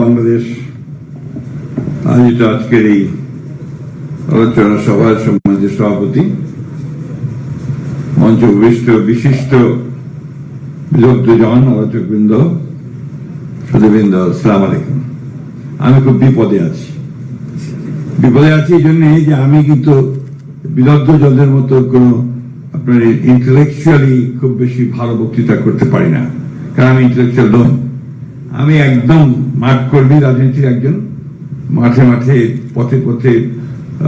বাংলাদেশ আয়োজিত আজকের এই আলোচনা সভার সম্মানিত সভাপতি, মঞ্চ উপবিষ্ট বিশিষ্ট বিদগ্ধজন, আলোচকবৃন্দ, সুধীবৃন্দ, আসসালাম আলাইকুম। আমি খুব বিপদে আছি এই জন্যে যে আমি কিন্তু বিদগ্ধজনদের মতো কোন আপনার ইন্টেলেকচুয়ালি খুব বেশি ভালো বক্তৃতা করতে পারি না, কারণ আমি ইন্টেলেকচুয়াল নই। আমি একদম মাঠ কর্মী, রাজনীতির একজন, মাঠে মাঠে পথে পথে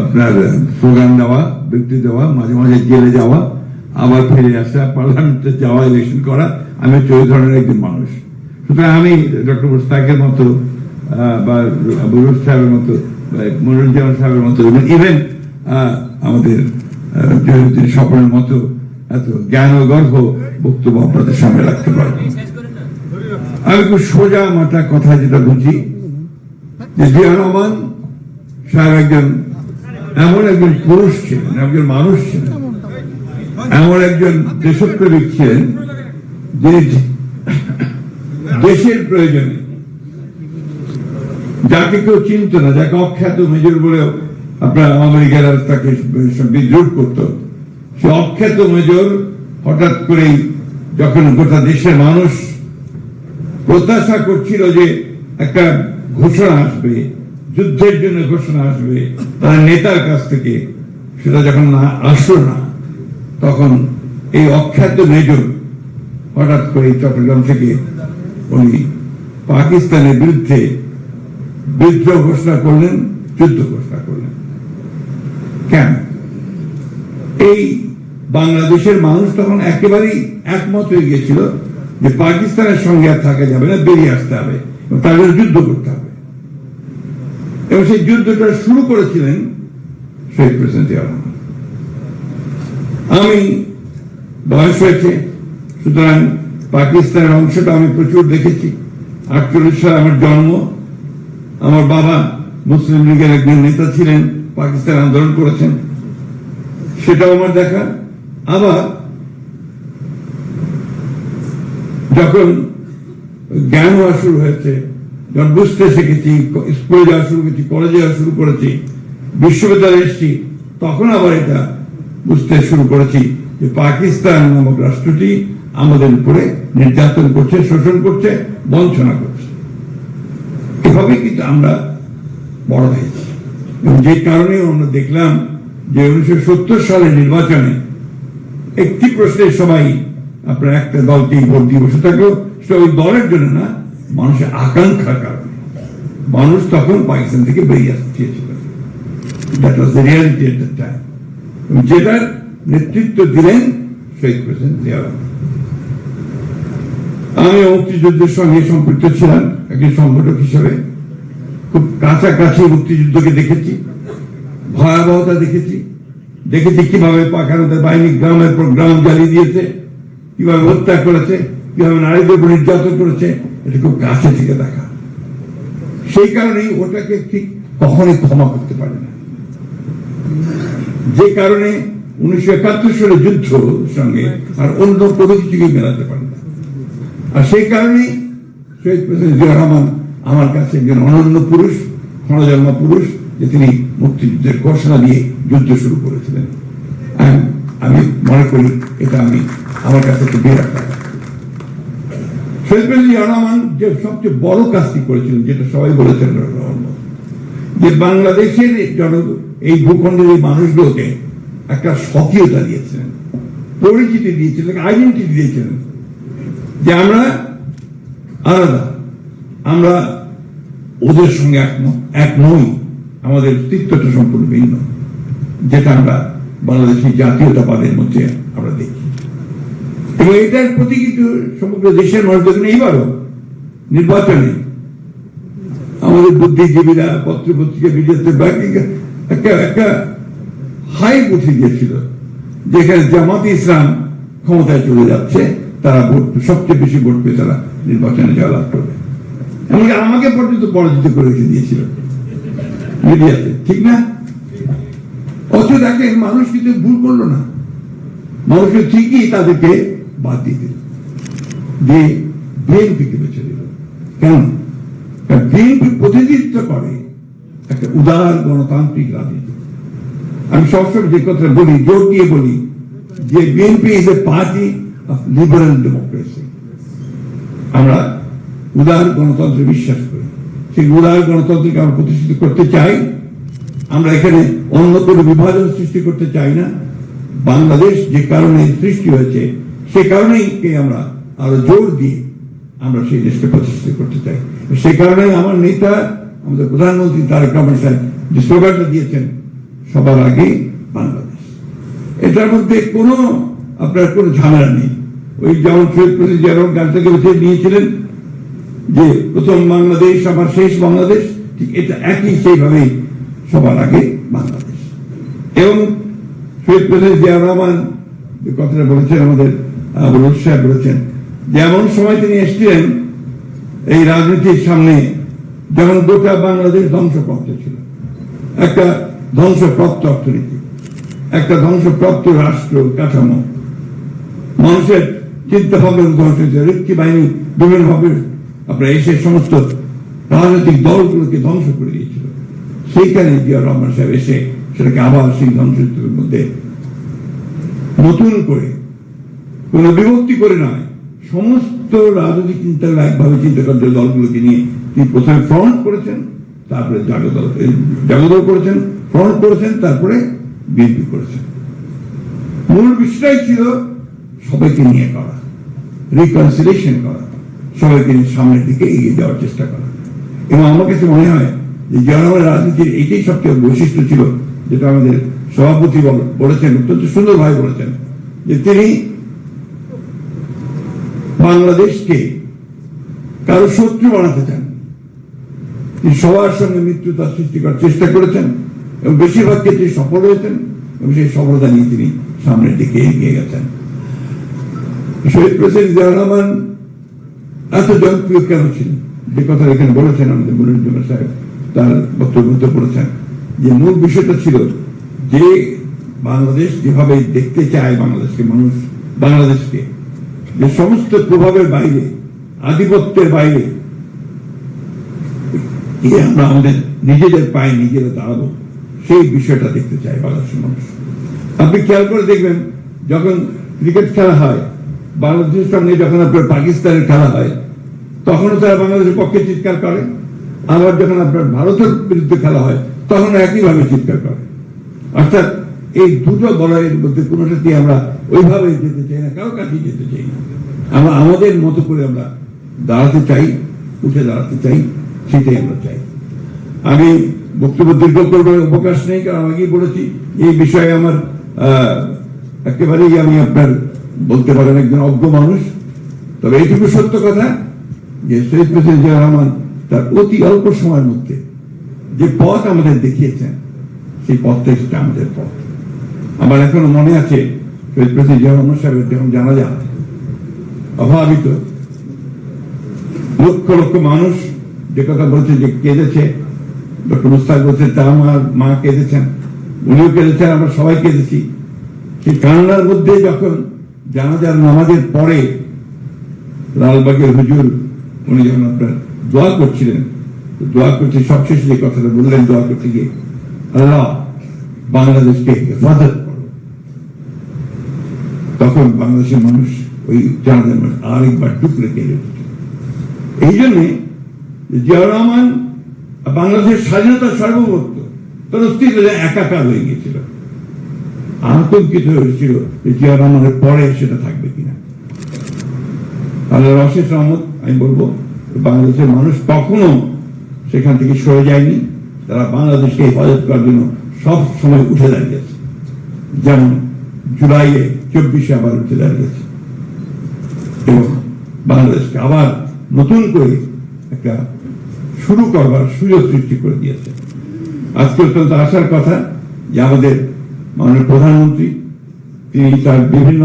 আপনার স্লোগান দেওয়া, বক্তৃতা দেওয়া, মাঝে মাঝে জেলে যাওয়া, আবার ফিরে আসা, পার্লামেন্টে যাওয়া, ইলেকশন করা। আমি ওই ধরনের একজন মানুষ। সুতরাং আমি ডক্টর মুস্তাকের মতো বা বুরুজ সাহেবের মতো, মনিরুজ্জামান সাহেবের মতো, ইভেন আমাদের জহিরুদ্দিন স্বপনের মতো এত জ্ঞান ও গর্ভ বক্তব্য আপনাদের সামনে রাখতে পারবো। আমি খুব সোজা মাথা কথা যেটা বুঝি যে জিয়া রহমান সাহেব একজন এমন একজন পুরুষ ছিলেন, একজন মানুষ ছিলেন, এমন একজন দেশপ্রেমিক ছিলেন যে দেশের প্রয়োজনে যাকে কেউ চিনত না, যাকে অখ্যাত মেজর বলেও আপনার আমেরিকারা তাকে বিদ্রুপ করত, সে অখ্যাত মেজর হঠাৎ করেই যখন গোটা দেশের মানুষ প্রত্যাশা করছিল যে একটা ঘোষণা আসবে, যুদ্ধের জন্য ঘোষণা আসবে তার নেতার কাছ থেকে, সেটা যখন না আসলো না, তখন এই অখ্যাত মেজর হঠাৎ করে চট্টগ্রাম থেকে উনি পাকিস্তানের বিরুদ্ধে বিদ্রোহ ঘোষণা করলেন, যুদ্ধ ঘোষণা করলেন। কেন? এই বাংলাদেশের মানুষ তখন একেবারেই একমত হয়ে গিয়েছিল যে পাকিস্তানের সঙ্গে আর থাকা যাবে না, বেরিয়ে আসতে হবে, তাদের যুদ্ধ করতে হবে। এবং সেই যুদ্ধটা শুরু করেছিলেন শহীদ প্রেসিডেন্ট জিয়া রহমান। আমি বয়স হয়েছে, সুতরাং পাকিস্তানের অংশটা আমি প্রচুর দেখেছি। 48 সালে আমার জন্ম। আমার বাবা মুসলিম লীগের একজন নেতা ছিলেন, পাকিস্তান আন্দোলন করেছেন, সেটাও আমার দেখা। আবার যখন জ্ঞান হওয়া শুরু হয়েছে, যখন বুঝতে শিখেছি, স্কুলে যাওয়া শুরু করেছি, কলেজে যাওয়া শুরু করেছি, বিশ্ববিদ্যালয়ে এসেছি, তখন আবার এটা বুঝতে শুরু করেছি যে পাকিস্তান নামক রাষ্ট্রটি আমাদের উপরে নির্যাতন করছে, শোষণ করছে, বঞ্চনা করছে। এভাবে কিন্তু আমরা বড় হয়েছি। এবং যে কারণে আমরা দেখলাম যে 1970 সালের নির্বাচনে একটি প্রশ্নে সবাই আপনার একটা দলকেই ভোট দিয়ে বসে থাকলো, সেটা ওই দলের জন্য না, মানুষের আকাঙ্ক্ষার কারণে। মানুষ তখন পাকিস্তান থেকে বেরিয়ে আসতে চেয়েছিল। That was the reality at that time. যেটার নেতৃত্ব দিলেন শহীদ প্রেসিডেন্ট জিয়া রহমান। আমি মুক্তিযুদ্ধের সঙ্গে সম্পৃক্ত ছিলাম একজন সংগঠক হিসেবে। খুব কাছাকাছি মুক্তিযুদ্ধকে দেখেছি, ভয়াবহতা দেখেছি কিভাবে পাখানোদের বাহিনী গ্রামের পর গ্রাম জ্বালিয়ে দিয়েছে, কিভাবে হত্যা করেছে, কিভাবে নারীদের উপর নির্যাতন করেছে, এটা খুব কাছে থেকে দেখা। সেই কারণেই ওটাকে ঠিক কখনোই ক্ষমা করতে পারে না। যে কারণে 1971 সালের যুদ্ধ সঙ্গে আর অন্য কোনো কিছুকে মেলাতে পারে না। আর সেই কারণেই শহীদ প্রেসিডেন্ট জিয়া রহমান আমার কাছে একজন অনন্য পুরুষ, ক্ষণজন্মা পুরুষ, যে তিনি মুক্তিযুদ্ধের ঘোষণা দিয়ে যুদ্ধ শুরু করেছিলেন। আমি মনে করি এটা আমার কাছে একটু বিরাট লাগে। শহীদ প্রেসিডেন্ট জিয়া রহমান যে সবচেয়ে বড় কাজটি করেছিলেন, যেটা সবাই বলেছেন, যে বাংলাদেশের এই ভূখণ্ডের এই মানুষগুলোকে একটা স্বকীয়তা দিয়েছিলেন, পরিচিতি দিয়েছিলেন, আইডেন্টিটি দিয়েছিলেন, যে আমরা আলাদা, আমরা ওদের সঙ্গে এক নই, আমাদের অস্তিত্বটা সম্পূর্ণ ভিন্ন, যেটা আমরা বাংলাদেশের জাতীয়তাবাদের মধ্যে আমরা দেখি। এবং এটার প্রতি কিন্তু সমগ্র দেশের মানুষ দেখেন। এইবারও নির্বাচনে আমাদের বুদ্ধিজীবীরা, পত্রপত্রিকা, একটা হাই উঠে গিয়েছিল, যেখানে জামাতে ইসলাম ক্ষমতায় চলে যাচ্ছে, তারা সবচেয়ে বেশি ভোট পেয়ে তারা নির্বাচনে জয়লাভ করবে। এমনকি আমাকে পর্যন্ত পরাজিত করে রেখে দিয়েছিল মিডিয়াতে, ঠিক না? অথচ দেখেন মানুষ কিন্তু ভুল করলো না, মানুষকে ঠিকই তাদেরকে বাদ দিয়ে দিল, দিয়ে বিএনপিকে বেছে দিল। কেন? কারণ বিএনপি প্রতিনিধিত্ব করে একটা উদার গণতান্ত্রিক রাজনীতি। আমি সবসময় যে কথা বলি, জোর দিয়ে বলি, যে BNP is a party of liberal democracy. আমরা উদার গণতন্ত্রে বিশ্বাস করি, সেই উদার গণতন্ত্রকে আমরা প্রতিষ্ঠিত করতে চাই। আমরা এখানে অন্য কোনো বিভাজন সৃষ্টি করতে চাই না। বাংলাদেশ যে কারণে সৃষ্টি হয়েছে, সে কারণেই আমরা আরো জোর দিয়ে আমরা সেই দেশকে প্রতিষ্ঠিত করতে চাই। সে কারণে আমার নেতা, আমাদের প্রধানমন্ত্রী তারেক রহমান সাহেব যে স্লোগানটা দিয়েছেন, সবার আগে বাংলাদেশ, এটার মধ্যে কোনো আপনার কোনো ঝামেলা নেই। ওই যেমন শহীদ প্রেসিডেন্ট জিয়া রহমান গান থেকে বেছে নিয়েছিলেন যে প্রথম বাংলাদেশ আমার শেষ বাংলাদেশ, ঠিক এটা একই সেইভাবেই সবার আগে বাংলাদেশ। এবং শহীদ প্রেসিডেন্ট জিয়া রহমান যে কথাটা বলেছেন, আমাদের বলুন সাহেব বলেছেন, যে এমন সময় তিনি এসেছিলেন এই রাজনীতির সামনে যখন গোটা বাংলাদেশ ধ্বংসপ্রাপ্ত ছিল, একটা ধ্বংসপ্রাপ্ত অর্থনীতি, একটা ধ্বংসপ্রাপ্ত রাষ্ট্র কাঠামো, মানুষের চিন্তা ভাবনা ধ্বংস হয়েছে, রক্ষী বাহিনী বিভিন্নভাবে আপনার এসে সমস্ত রাজনৈতিক দলগুলোকে ধ্বংস করে দিয়েছিল। সেইখানে জিয়া রহমান সাহেব এসে সেটাকে আবার সেই ধ্বংসের মধ্যে নতুন করে কোন বিভক্তি করে নয়, সমস্ত রাজনৈতিক চিন্তাগুলো একভাবে চিন্তা করার দলগুলোকে নিয়ে তিনি প্রথমে ফ্রন্ট করেছেন, তারপরে জাগদল করেছেন, ফ্রন্ট করেছেন, তারপরে বিএনপি করেছেন। মূল বিষয়টাই ছিল সবাইকে নিয়ে করা, রিকনসিলিয়েশন করা, সবাইকে সামনের দিকে এগিয়ে যাওয়ার চেষ্টা করা। এবং আমার কাছে মনে হয় যে জনগণের রাজনীতির এইটাই সবচেয়ে বৈশিষ্ট্য ছিল, যেটা আমাদের সভাপতি বলেছেন, অত্যন্ত সুন্দরভাবে বলেছেন, যে তিনি বাংলাদেশকে কারো শত্রু বানাতে চান, তিনি সবার সঙ্গে মিত্রতা সৃষ্টি করার চেষ্টা করেছেন এবং বেশিরভাগ ক্ষেত্রে সফল হয়েছেন এবং সেই সফলতা নিয়ে তিনি সামনের দিকে এগিয়ে গেছেন। শহীদ প্রেসিডেন্ট জিয়া রহমান এত জনপ্রিয় কেন ছিলেন, যে কথা এখানে বলেছেন আমাদের মুরুজ্জামান সাহেব তার বক্তব্য বলেছেন, যে মূল বিষয়টা ছিল যে বাংলাদেশ যেভাবে দেখতে চায় বাংলাদেশকে মানুষ, বাংলাদেশকে যে সমস্ত প্রভাবের বাইরে, আধিপত্যের বাইরে আমরা আমাদের নিজেদের পায়ে নিজেরা দাঁড়াবো, সেই বিষয়টা দেখতে চায় বাংলাদেশের মানুষ। আপনি খেয়াল করে দেখবেন, যখন ক্রিকেট খেলা হয় বাংলাদেশের সঙ্গে, যখন আপনার পাকিস্তানের খেলা হয়, তখনও তারা বাংলাদেশের পক্ষে চিৎকার করে, আবার যখন আপনার ভারতের বিরুদ্ধে খেলা হয় তখন একইভাবে চিৎকার করে। অর্থাৎ এই দুটো বলয়ের মধ্যে কোনোটাতে আমরা ওইভাবে যেতে চাই না, কারো কাছে যেতে চাই না, আমরা আমাদের মতো করে আমরা দাঁড়াতে চাই, উঠে দাঁড়াতে চাই, সেটাই আমরা চাই। আমি বক্তব্য দীর্ঘ করবার অবকাশ নেই, কারণ আগেই বলেছি এই বিষয়ে আমার একেবারেই আমি আপনার বলতে পারেন একজন অজ্ঞ মানুষ। তবে এইটুকু সত্য কথা যে শহীদ প্রেসিডেন্ট জিয়া রহমান তার অতি অল্প সময়ের মধ্যে যে পথ আমাদের দেখিয়েছেন, সেই পথটা হচ্ছে আমাদের পথ। আমার এখনো মনে আছে শহীদ প্রেসিডেন্ট জিয়া রহমান সাহেবের যখন জানাজা, অভাবিত লক্ষ লক্ষ মানুষ যে কথা বলছে যে কেঁদেছে, ডক্টর মুস্তাক বলছেন তা আমার মা কেঁদেছেন, উনিও কেঁদেছেন, আমরা সবাই কেঁদেছি। সেই কান্নার মধ্যে যখন জানাজার নামাজের পরে লালবাগের হুজুর উনি যখন আপনার দোয়া করছিলেন, দোয়া করতে সবশেষে যে কথাটা বললেন দোয়া করতে গিয়ে, আল্লাহ বাংলাদেশকে হেফাজত করো, তখন বাংলাদেশের মানুষ ওই জানাজার মানুষ আরেকবার টুকরে কেঁদে উঠছে। এই জন্যে জিয়া রহমান বাংলাদেশের স্বাধীনতার সার্বভৌমত্ব তার অস্তিত্ব একাকার হয়ে গিয়েছিল, আতঙ্কিত হয়েছিল যে জিয়া রহমানের পরে সেটা থাকবে কিনা। আল্লাহর অশেষ রহমত, আমি বলবো বাংলাদেশের মানুষ কখনো সেখান থেকে সরে যায়নি, তারা বাংলাদেশকে হেফাজত করার জন্য সব সময় উঠে দাঁড়িয়েছে, যেমন জুলাইয়ে 24-এ আবার উঠে দাঁড়িয়েছে এবং বাংলাদেশকে আবার নতুন করে একটা শুরু করবার সুযোগ সৃষ্টি করে দিয়েছে। আজকে অত্যন্ত আশার কথা যে আমাদের মাননীয় প্রধানমন্ত্রী তিনি তার বিভিন্ন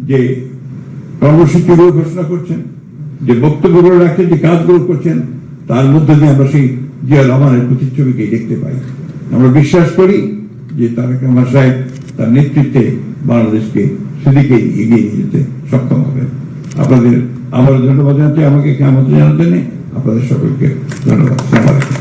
যে কর্মসূচিগুলো ঘোষণা করছেন, যে বক্তব্যগুলো রাখছেন, যে কাজগুলো করছেন, তার মধ্যে দিয়ে আমরা সেই জিয়া রহমানের প্রতিচ্ছবিকে দেখতে পাই। আমরা বিশ্বাস করি যে তারেক রহমান সাহেব তার নেতৃত্বে বাংলাদেশকে সেদিকে এগিয়ে নিয়ে যেতে সক্ষম হবে। আপনাদের আবার ধন্যবাদ জানাচ্ছি, আমাকে আমন্ত্রণ জানার জন্য। আপনাদের সকলকে ধন্যবাদ। আসসালামু আলাইকুম।